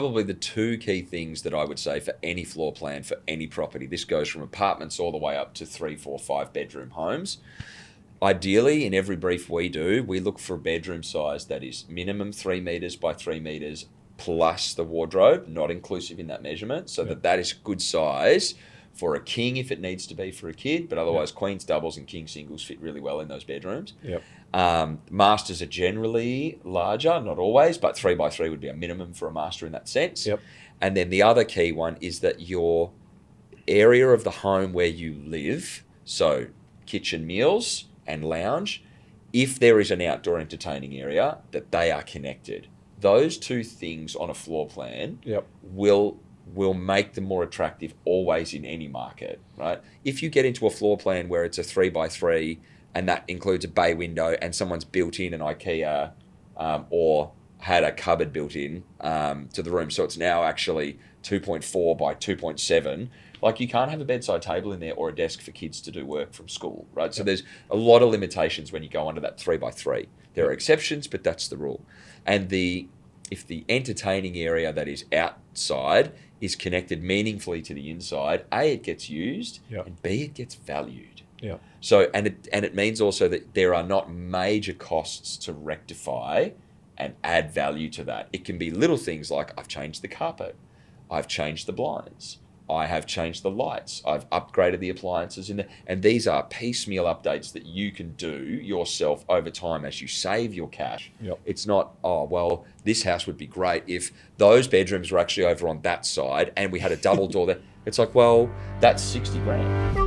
probably the two key things that I would say for any floor plan, for any property. This goes from apartments all the way up to 3, 4, 5 bedroom homes. Ideally, in every brief we do, we look for a bedroom size that is minimum 3 meters by 3 meters plus the wardrobe, not inclusive in that measurement, so that is good size for a king if it needs to be for a kid, but otherwise queens, doubles and king singles fit really well in those bedrooms. Masters are generally larger, not always, but 3 by 3 would be a minimum for a master in that sense. And then the other key one is that your area of the home where you live, so kitchen, meals and lounge, if there is an outdoor entertaining area, that they are connected. Those two things on a floor plan will make them more attractive always in any market, right? If you get into a floor plan where it's a 3 by 3 and that includes a bay window and someone's built in an IKEA or had a cupboard built in to the room, so it's now actually 2.4 by 2.7, like you can't have a bedside table in there or a desk for kids to do work from school, right? So there's a lot of limitations when you go under that 3 by 3. There are exceptions, but that's the rule. And if the entertaining area that is outside is connected meaningfully to the inside, A, it gets used, and B, it gets valued. So, and it means also that there are not major costs to rectify and add value to that. It can be little things like I've changed the carpet, I've changed the blinds, I have changed the lights, I've upgraded the appliances in there. And these are piecemeal updates that you can do yourself over time as you save your cash. It's not, oh, well, this house would be great if those bedrooms were actually over on that side and we had a double door there. It's like, well, that's 60 grand.